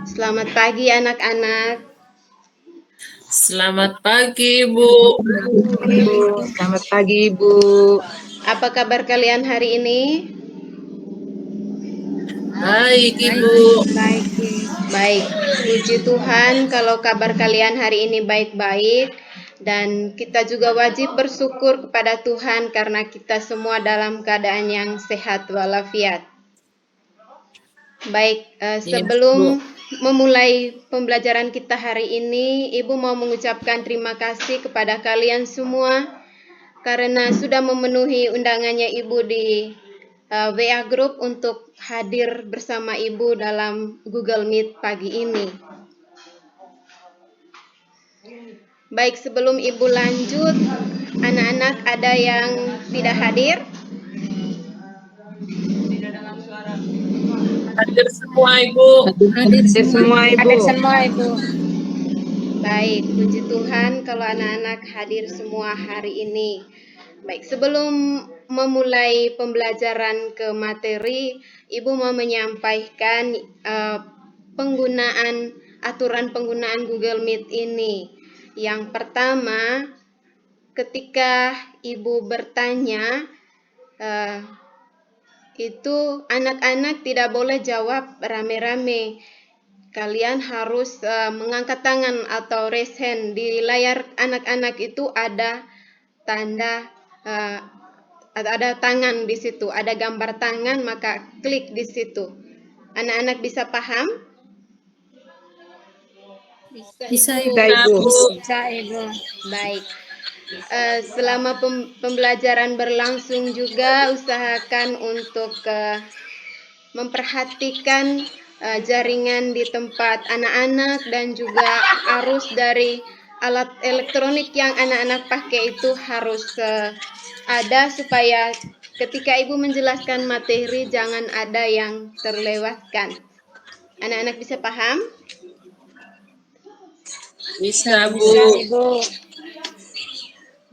Selamat pagi anak-anak. Selamat pagi, Bu. Selamat pagi, Ibu. Apa kabar kalian hari ini? Baik, Ibu. Baik, puji Tuhan kalau kabar kalian hari ini baik-baik. Dan kita juga wajib bersyukur kepada Tuhan karena kita semua dalam keadaan yang sehat walafiat. Baik, sebelum memulai pembelajaran kita hari ini, Ibu mau mengucapkan terima kasih kepada kalian semua karena sudah memenuhi undangannya Ibu di WA Group untuk hadir bersama Ibu dalam Google Meet pagi ini. Baik, sebelum Ibu lanjut, anak-anak ada yang tidak hadir? Hadir semua, Ibu. Hadir semua, Ibu. Baik, puji Tuhan kalau anak-anak hadir semua hari ini. Baik, sebelum memulai pembelajaran ke materi, Ibu mau menyampaikan aturan penggunaan Google Meet ini. Yang pertama, ketika Ibu bertanya, itu anak-anak tidak boleh jawab rame-rame. Kalian harus mengangkat tangan atau raise hand. Di layar anak-anak itu ada tanda ada tangan di situ, ada gambar tangan, maka klik di situ. Anak-anak bisa paham? Bisa, Ibu. Baik. Selama pembelajaran berlangsung juga usahakan untuk memperhatikan jaringan di tempat anak-anak dan juga arus dari alat elektronik yang anak-anak pakai itu harus ada supaya ketika Ibu menjelaskan materi jangan ada yang terlewatkan. Anak-anak bisa paham? Bisa, Bu.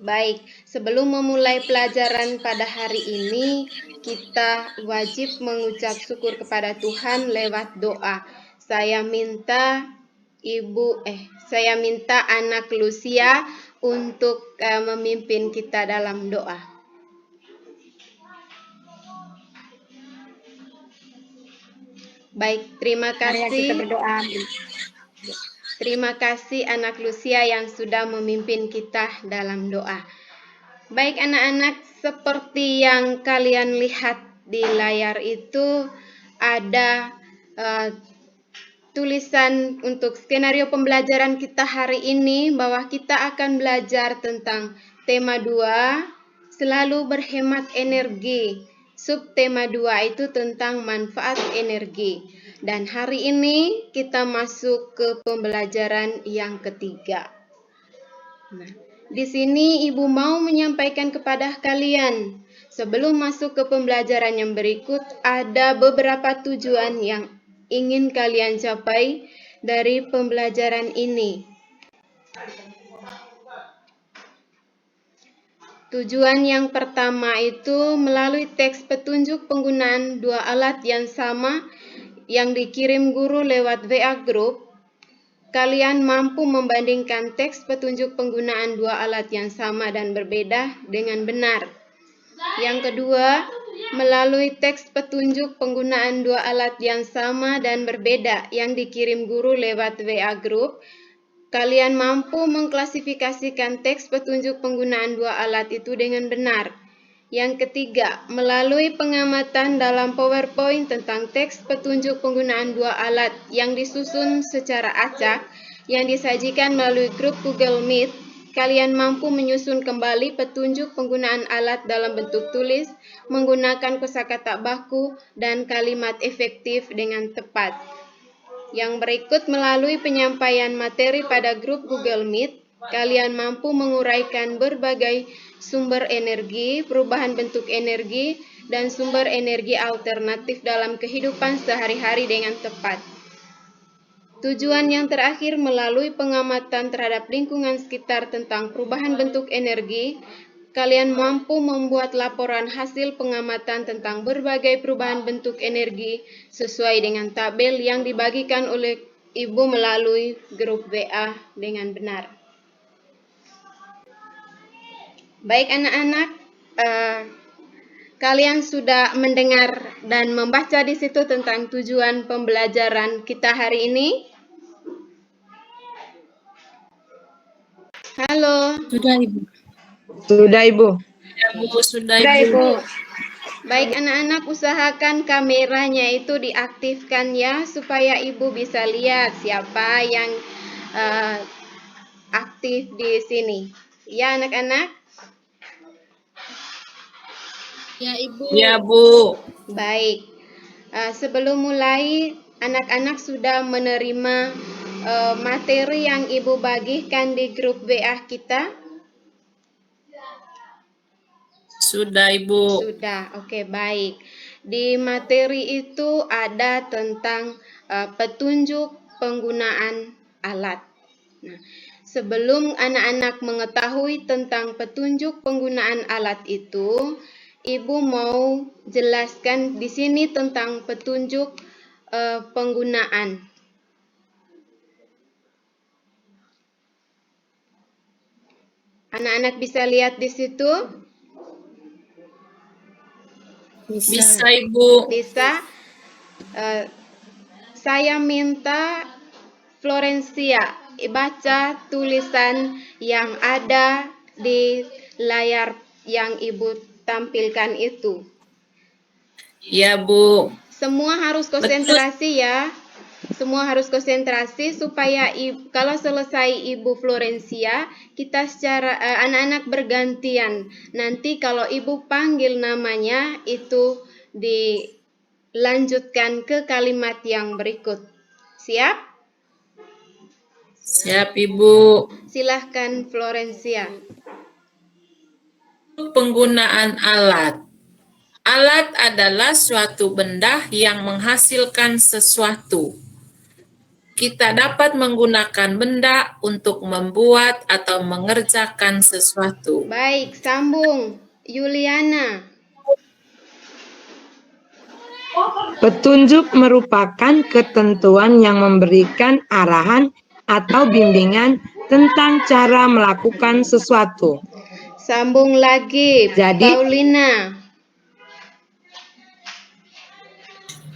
Baik, sebelum memulai pelajaran pada hari ini, kita wajib mengucap syukur kepada Tuhan lewat doa. Saya minta anak Lucia untuk memimpin kita dalam doa. Baik, terima kasih. Terima kasih anak Lucia yang sudah memimpin kita dalam doa. Baik anak-anak, seperti yang kalian lihat di layar itu ada tulisan untuk skenario pembelajaran kita hari ini bahwa kita akan belajar tentang tema 2, selalu berhemat energi. Subtema 2 itu tentang manfaat energi. Dan hari ini kita masuk ke pembelajaran yang ketiga. Nah, di sini Ibu mau menyampaikan kepada kalian, sebelum masuk ke pembelajaran yang berikut, ada beberapa tujuan yang ingin kalian capai dari pembelajaran ini. Tujuan yang pertama itu melalui teks petunjuk penggunaan dua alat yang sama yang dikirim guru lewat WA Group, kalian mampu membandingkan teks petunjuk penggunaan dua alat yang sama dan berbeda dengan benar. Yang kedua, melalui teks petunjuk penggunaan dua alat yang sama dan berbeda yang dikirim guru lewat WA Group, kalian mampu mengklasifikasikan teks petunjuk penggunaan dua alat itu dengan benar. Yang ketiga, melalui pengamatan dalam PowerPoint tentang teks petunjuk penggunaan dua alat yang disusun secara acak yang disajikan melalui grup Google Meet, kalian mampu menyusun kembali petunjuk penggunaan alat dalam bentuk tulis, menggunakan kosakata baku dan kalimat efektif dengan tepat. Yang berikut, melalui penyampaian materi pada grup Google Meet, kalian mampu menguraikan berbagai sumber energi, perubahan bentuk energi, dan sumber energi alternatif dalam kehidupan sehari-hari dengan tepat. Tujuan yang terakhir, melalui pengamatan terhadap lingkungan sekitar tentang perubahan bentuk energi, kalian mampu membuat laporan hasil pengamatan tentang berbagai perubahan bentuk energi sesuai dengan tabel yang dibagikan oleh Ibu melalui grup WA dengan benar. Baik anak-anak, kalian sudah mendengar dan membaca di situ tentang tujuan pembelajaran kita hari ini? Halo. Sudah, Ibu. Ya, Bu, sudah, Ibu. Baik anak-anak, usahakan kameranya itu diaktifkan ya, supaya Ibu bisa lihat siapa yang aktif di sini. Ya anak-anak? Ya, Ibu. Ya, Bu. Baik. Sebelum mulai, anak-anak sudah menerima materi yang Ibu bagikan di grup WA kita? Sudah, Ibu. Sudah, oke, baik. Di materi itu ada tentang petunjuk penggunaan alat. Nah, sebelum anak-anak mengetahui tentang petunjuk penggunaan alat itu, Ibu mau jelaskan di sini tentang petunjuk penggunaan. Anak-anak bisa lihat di situ? Bisa, Ibu. Bisa. Saya minta Florencia baca tulisan yang ada di layar yang Ibu tampilkan itu. Ya, Bu. Semua harus konsentrasi ya. Semua harus konsentrasi supaya kalau selesai Ibu Florencia, kita secara anak-anak bergantian. Nanti kalau Ibu panggil namanya itu dilanjutkan ke kalimat yang berikut. Siap? Siap, Ibu. Silahkan Florencia. Penggunaan alat. Alat adalah suatu benda yang menghasilkan sesuatu. Kita dapat menggunakan benda untuk membuat atau mengerjakan sesuatu. Baik, sambung. Yuliana. Petunjuk merupakan ketentuan yang memberikan arahan atau bimbingan tentang cara melakukan sesuatu. Sambung lagi. Paulina.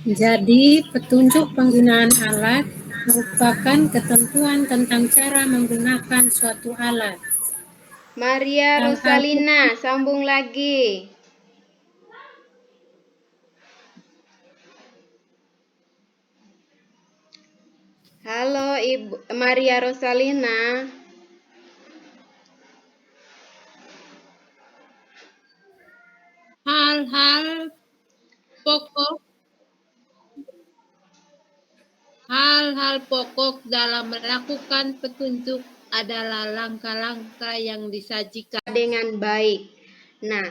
Jadi, petunjuk penggunaan alat merupakan ketentuan tentang cara menggunakan suatu alat. Maria Rosalina, sambung lagi. Halo Ibu Maria Rosalina. Hal-hal pokok dalam melakukan petunjuk adalah langkah-langkah yang disajikan Dengan baik. Nah,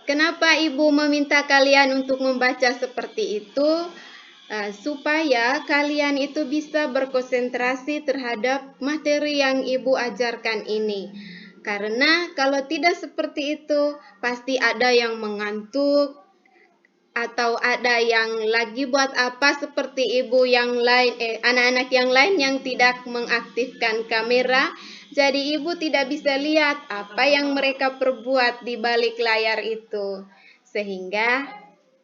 kenapa Ibu meminta kalian untuk membaca seperti itu? Supaya kalian itu bisa berkonsentrasi terhadap materi yang Ibu ajarkan ini. Karena kalau tidak seperti itu, pasti ada yang mengantuk, atau ada yang lagi buat apa seperti ibu yang lain, anak-anak yang lain yang tidak mengaktifkan kamera. Jadi ibu tidak bisa lihat apa yang mereka perbuat di balik layar itu. Sehingga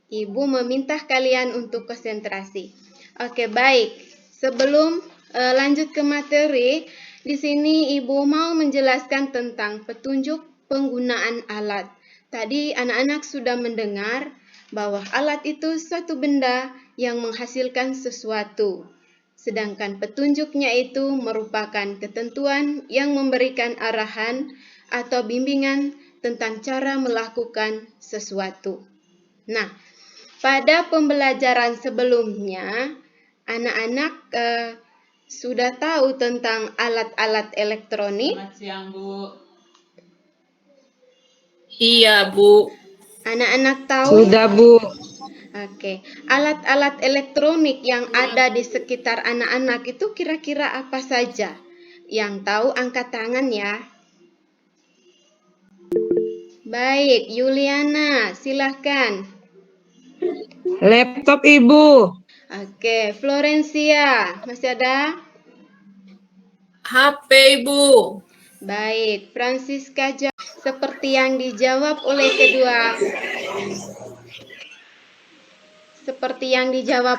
ibu meminta kalian untuk konsentrasi. Oke, baik. Sebelum lanjut ke materi, di sini ibu mau menjelaskan tentang petunjuk penggunaan alat. Tadi anak-anak sudah mendengar bahwa alat itu suatu benda yang menghasilkan sesuatu. Sedangkan petunjuknya itu merupakan ketentuan yang memberikan arahan atau bimbingan tentang cara melakukan sesuatu. Nah, pada pembelajaran sebelumnya, anak-anak sudah tahu tentang alat-alat elektronik? Selamat siang, Bu. Iya, Bu. Anak-anak tahu? Sudah, Bu. Oke, alat-alat elektronik yang ada di sekitar anak-anak itu kira-kira apa saja? Yang tahu angkat tangan ya. Baik, Yuliana, silahkan. Laptop Ibu. Oke, Florencia, masih ada? HP, Ibu. Baik, Francisca jawab seperti yang dijawab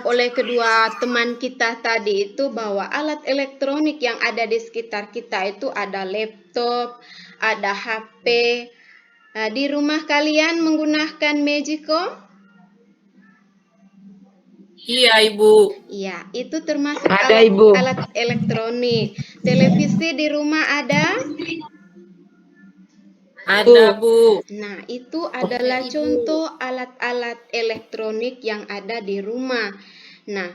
oleh kedua teman kita tadi itu, bahwa alat elektronik yang ada di sekitar kita itu ada laptop, ada HP. Nah, di rumah kalian menggunakan Magicom? Iya, Ibu. Iya, itu termasuk Ada, Ibu. alat elektronik. Televisi di rumah ada? Ada, Bu. Nah, itu adalah contoh alat-alat elektronik yang ada di rumah. Nah,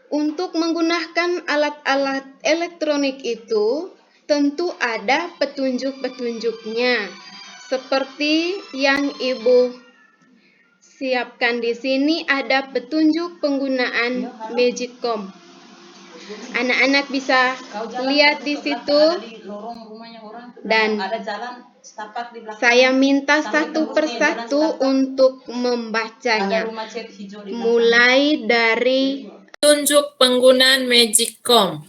untuk menggunakan alat-alat elektronik itu tentu ada petunjuk-petunjuknya. Seperti yang Ibu siapkan di sini ada petunjuk penggunaan Magicom. Anak-anak bisa lihat di situ, dan saya minta satu persatu untuk membacanya. Mulai dari Petunjuk penggunaan Magicom.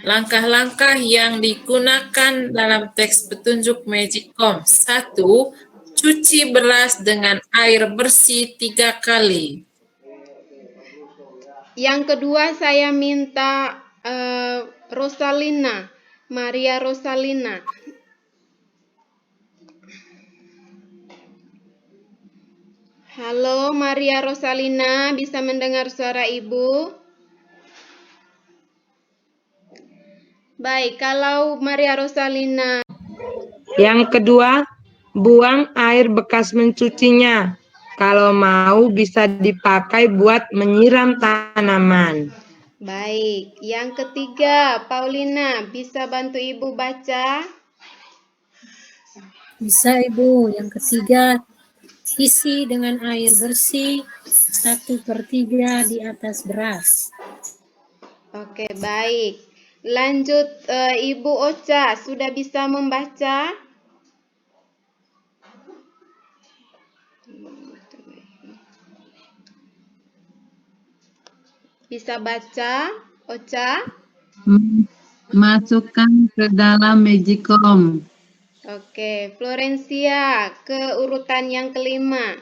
Langkah-langkah yang digunakan dalam teks petunjuk Magicom. 1. Cuci beras dengan air bersih 3 kali. yang kedua, saya minta Rosalina, Maria Rosalina. Halo Maria Rosalina, bisa mendengar suara Ibu? Baik, kalau Maria Rosalina. Yang kedua, buang air bekas mencucinya. Kalau mau bisa dipakai buat menyiram tanaman. Baik, yang ketiga, Paulina, bisa bantu Ibu baca? Bisa, Ibu. Yang ketiga, isi dengan air bersih 1/3 di atas beras. Oke, baik. Lanjut, Ibu Ocha, sudah bisa membaca? Bisa baca, Ocha? Masukkan ke dalam Magicom. Oke, Florencia, ke urutan yang kelima.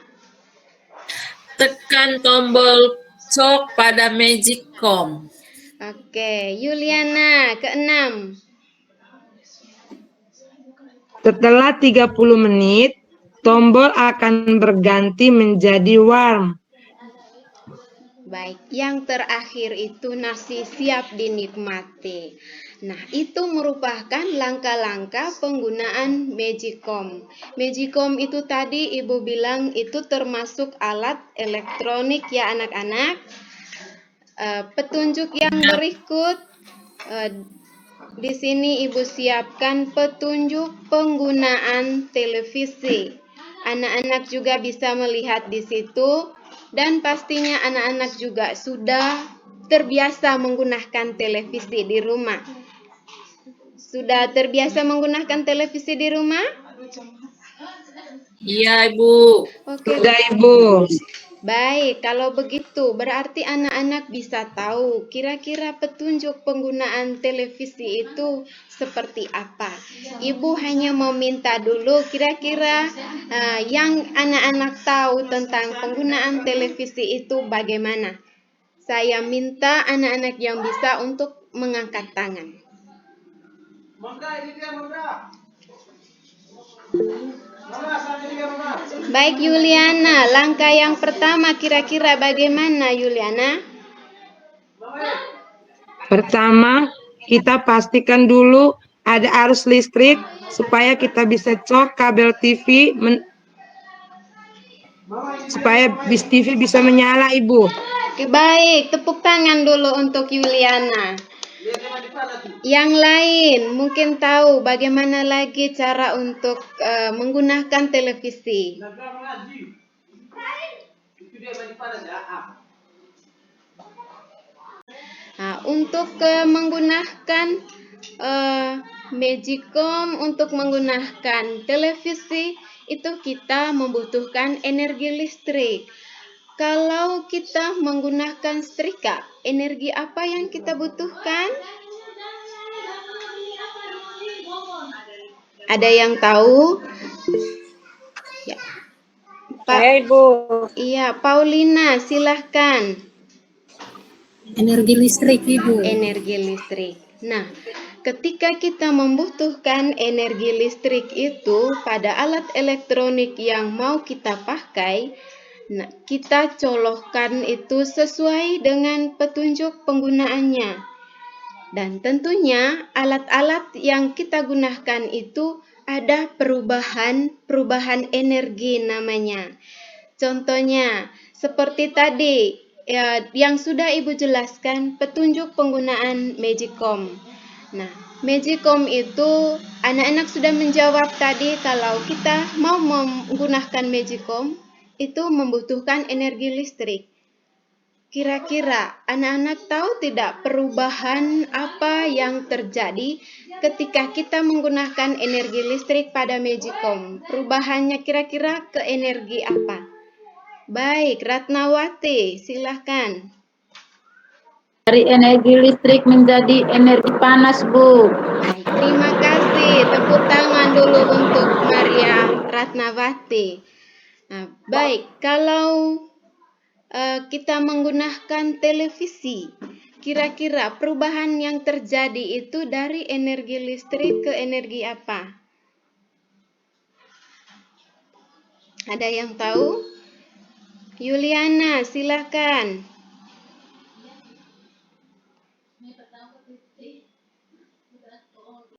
Tekan tombol cok pada Magicom. Oke, Yuliana, ke-6. Setelah 30 menit, tombol akan berganti menjadi warm. Baik, yang terakhir itu nasi siap dinikmati. Nah, itu merupakan langkah-langkah penggunaan Magicom. Magicom itu tadi Ibu bilang itu termasuk alat elektronik ya anak-anak. Petunjuk yang berikut, di sini Ibu siapkan petunjuk penggunaan televisi. Anak-anak juga bisa melihat di situ, dan pastinya anak-anak juga sudah terbiasa menggunakan televisi di rumah. Sudah terbiasa menggunakan televisi di rumah? Iya, Ibu. Oke. Sudah, Ibu. Baik, kalau begitu berarti anak-anak bisa tahu kira-kira petunjuk penggunaan televisi itu seperti apa. Ibu hanya mau minta dulu kira-kira yang anak-anak tahu tentang penggunaan televisi itu bagaimana. Saya minta anak-anak yang bisa untuk mengangkat tangan. Baik Yuliana, langkah yang pertama kira-kira bagaimana Yuliana? Pertama, kita pastikan dulu ada arus listrik supaya kita bisa cok kabel TV supaya bis TV bisa menyala, Ibu. Oke, baik, tepuk tangan dulu untuk Yuliana. Yang lain mungkin tahu bagaimana lagi cara untuk menggunakan televisi. Nah, untuk menggunakan Magicom, untuk menggunakan televisi itu kita membutuhkan energi listrik. Kalau kita menggunakan setrika, energi apa yang kita butuhkan? Ada yang tahu? Ya. Saya Ibu. Iya, Paulina, silahkan. Energi listrik, Ibu. Energi listrik. Nah, ketika kita membutuhkan energi listrik itu pada alat elektronik yang mau kita pakai, nah, kita colokkan itu sesuai dengan petunjuk penggunaannya. Dan tentunya alat-alat yang kita gunakan itu ada perubahan energi namanya. Contohnya, seperti tadi yang sudah Ibu jelaskan, petunjuk penggunaan Magicom. Nah, Magicom itu anak-anak sudah menjawab tadi kalau kita mau menggunakan Magicom itu membutuhkan energi listrik. Kira-kira anak-anak tahu tidak perubahan apa yang terjadi ketika kita menggunakan energi listrik pada Magicom? Perubahannya kira-kira ke energi apa? Baik, Ratnawati, silahkan. Dari energi listrik menjadi energi panas, Bu. Baik, terima kasih. Tepuk tangan dulu untuk Maria Ratnawati. Nah, baik, kalau kita menggunakan televisi, kira-kira perubahan yang terjadi itu dari energi listrik ke energi apa? Ada yang tahu? Yuliana, silakan.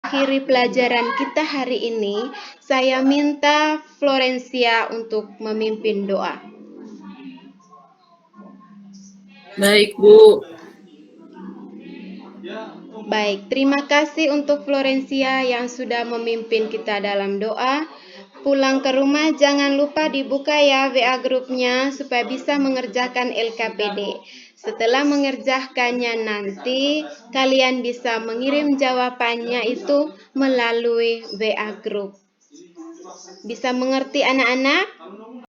Akhiri pelajaran kita hari ini, saya minta Florencia untuk memimpin doa. Baik, Bu. Baik, terima kasih untuk Florencia yang sudah memimpin kita dalam doa. Pulang ke rumah jangan lupa dibuka ya WA grupnya supaya bisa mengerjakan LKPD. Setelah mengerjakannya nanti kalian bisa mengirim jawabannya itu melalui WA grup. Bisa mengerti anak-anak?